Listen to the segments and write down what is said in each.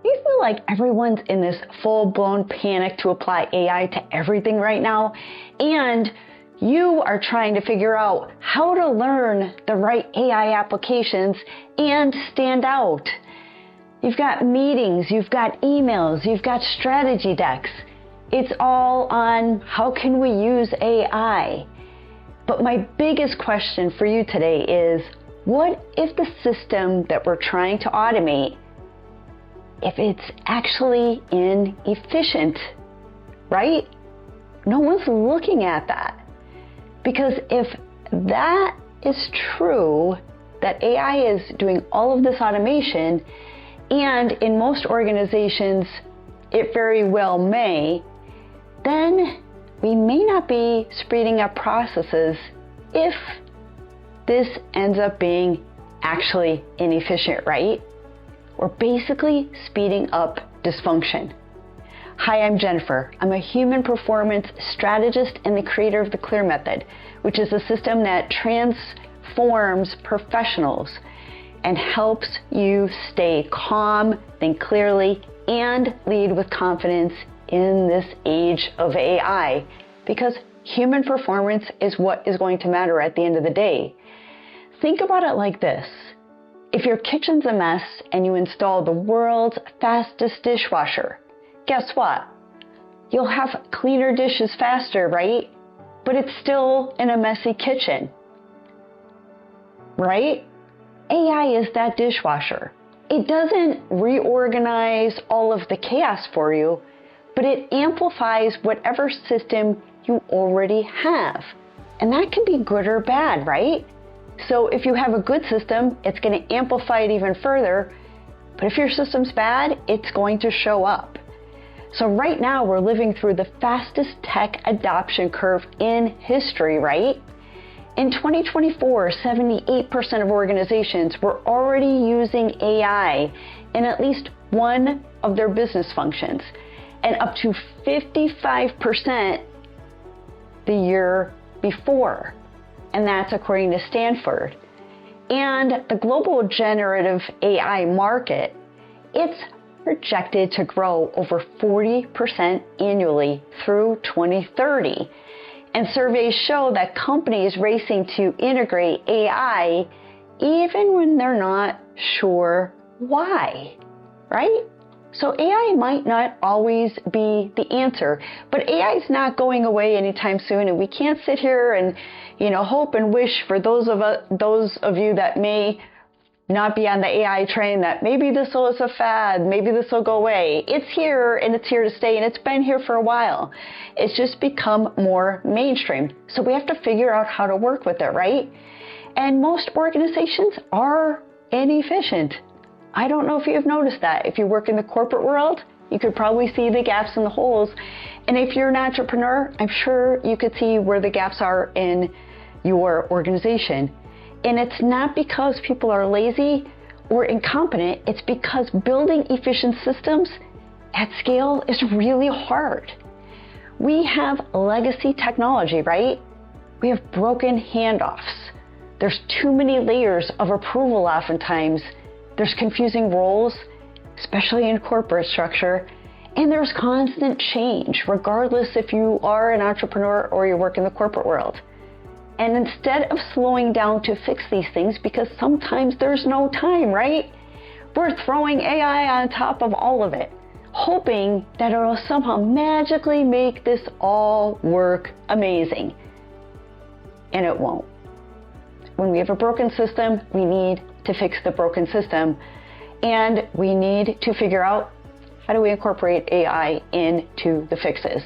you feel like everyone's in this full-blown panic to apply AI to everything right now, and you are trying to figure out how to learn the right AI applications and stand out? You've got meetings, you've got emails, you've got strategy decks. It's all on how can we use AI. But my biggest question for you today is, what if the system that we're trying to automate, if it's actually inefficient, right? No one's looking at that. Because if that is true, that AI is doing all of this automation, and in most organizations it very well may, then we may not be speeding up processes if this ends up being actually inefficient, right? We're basically speeding up dysfunction. Hi, I'm Jennifer. I'm a human performance strategist and the creator of the CLEAR method, which is a system that transforms professionals and helps you stay calm, think clearly, and lead with confidence in this age of AI, because human performance is what is going to matter at the end of the day. Think about it like this. If your kitchen's a mess and you install the world's fastest dishwasher, guess what? You'll have cleaner dishes faster, right? But it's still in a messy kitchen, right? AI is that dishwasher. It doesn't reorganize all of the chaos for you, but it amplifies whatever system you already have. And that can be good or bad, right? So if you have a good system, it's going to amplify it even further. But if your system's bad, it's going to show up. So right now we're living through the fastest tech adoption curve in history, right? In 2024, 78% of organizations were already using AI in at least one of their business functions, and up to 55% the year before. And that's according to Stanford. And the global generative AI market, it's projected to grow over 40% annually through 2030. And surveys show that companies racing to integrate AI even when they're not sure why, right? So AI might not always be the answer, but AI is not going away anytime soon, and we can't sit here and, hope and wish for those of you that may not be on the AI train that maybe this is a fad, maybe this will go away. It's here and it's here to stay, and it's been here for a while. It's just become more mainstream. So we have to figure out how to work with it, right? And most organizations are inefficient. I don't know if you've noticed that. If you work in the corporate world, you could probably see the gaps and the holes. And if you're an entrepreneur, I'm sure you could see where the gaps are in your organization. And it's not because people are lazy or incompetent. It's because building efficient systems at scale is really hard. We have legacy technology, right? We have broken handoffs. There's too many layers of approval oftentimes. There's confusing roles, especially in corporate structure. And there's constant change, regardless if you are an entrepreneur or you work in the corporate world. And instead of slowing down to fix these things, because sometimes there's no time, right? We're throwing AI on top of all of it, hoping that it'll somehow magically make this all work amazing. And it won't. When we have a broken system, we need to fix the broken system. And we need to figure out, how do we incorporate AI into the fixes?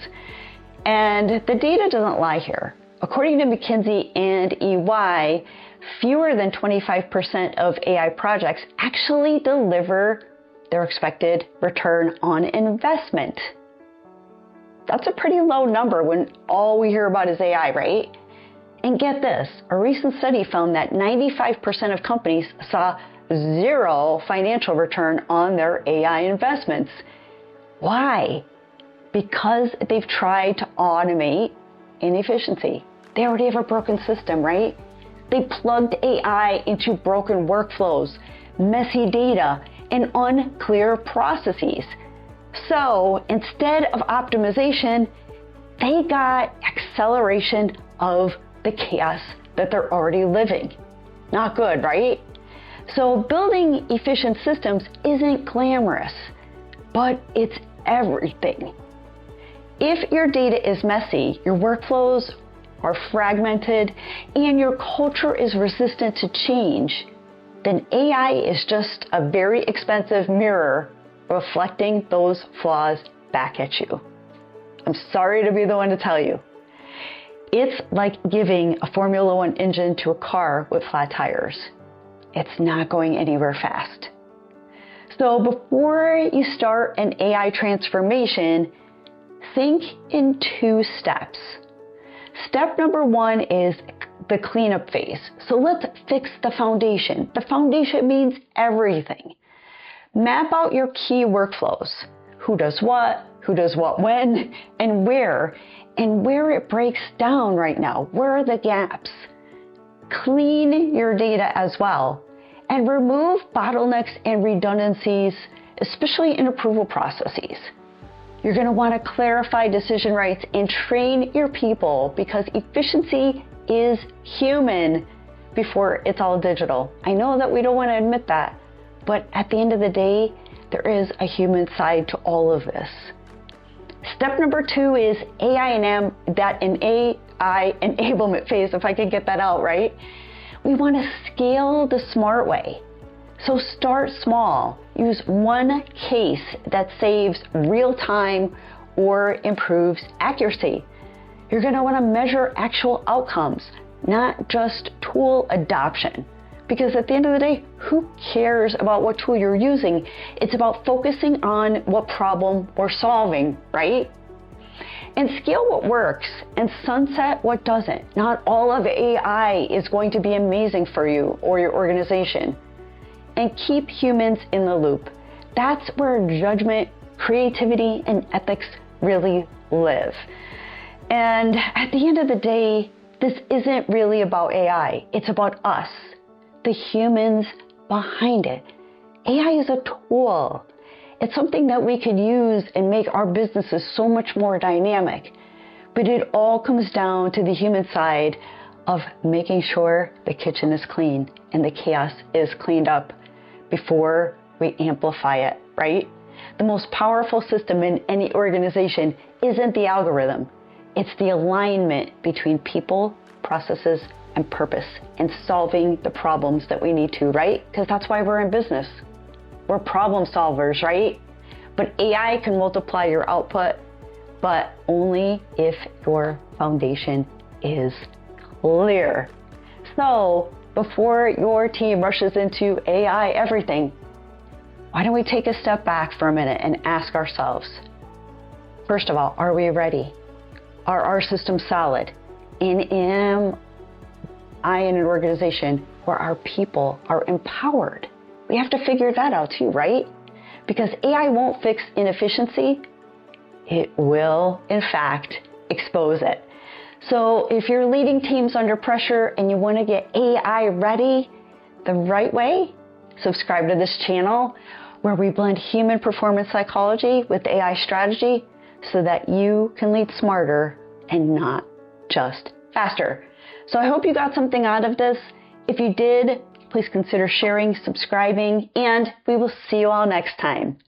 And the data doesn't lie here. According to McKinsey and EY, fewer than 25% of AI projects actually deliver their expected return on investment. That's a pretty low number when all we hear about is AI, right? And get this, a recent study found that 95% of companies saw zero financial return on their AI investments. Why? Because they've tried to automate inefficiency. They already have a broken system, right? They plugged AI into broken workflows, messy data, and unclear processes. So instead of optimization, they got acceleration of the chaos that they're already living. Not good, right? So building efficient systems isn't glamorous, but it's everything. If your data is messy, your workflows are fragmented, and your culture is resistant to change, then AI is just a very expensive mirror reflecting those flaws back at you. I'm sorry to be the one to tell you. It's like giving a Formula One engine to a car with flat tires. It's not going anywhere fast. So before you start an AI transformation, think in 2 steps. Step number 1 is the cleanup phase. So let's fix the foundation. The foundation means everything. Map out your key workflows. Who does what when, and where it breaks down right now. Where are the gaps? Clean your data as well, and remove bottlenecks and redundancies, especially in approval processes. You're going to want to clarify decision rights and train your people, because efficiency is human before it's all digital. I know that we don't want to admit that, but at the end of the day, there is a human side to all of this. Step number 2 is AI enablement phase, if I could get that out right. We want to scale the smart way. So start small. Use one case that saves real time or improves accuracy. You're going to want to measure actual outcomes, not just tool adoption. Because at the end of the day, who cares about what tool you're using? It's about focusing on what problem we're solving, right? And scale what works and sunset what doesn't. Not all of AI is going to be amazing for you or your organization. And keep humans in the loop. That's where judgment, creativity, and ethics really live. And at the end of the day, this isn't really about AI. It's about us, the humans behind it. AI is a tool. It's something that we could use and make our businesses so much more dynamic. But it all comes down to the human side of making sure the kitchen is clean and the chaos is cleaned up before we amplify it, right? The most powerful system in any organization isn't the algorithm. It's the alignment between people, processes, and purpose, and solving the problems that we need to, right? Because that's why we're in business. We're problem solvers, right? But AI can multiply your output, but only if your foundation is clear. So before your team rushes into AI everything, why don't we take a step back for a minute and ask ourselves, first of all, are we ready? Are our systems solid? And am I in an organization where our people are empowered? We have to figure that out too, right? Because AI won't fix inefficiency. It will, in fact, expose it. So if you're leading teams under pressure and you want to get AI ready the right way, subscribe to this channel where we blend human performance psychology with AI strategy so that you can lead smarter and not just faster. So I hope you got something out of this. If you did, please consider sharing, subscribing, and we will see you all next time.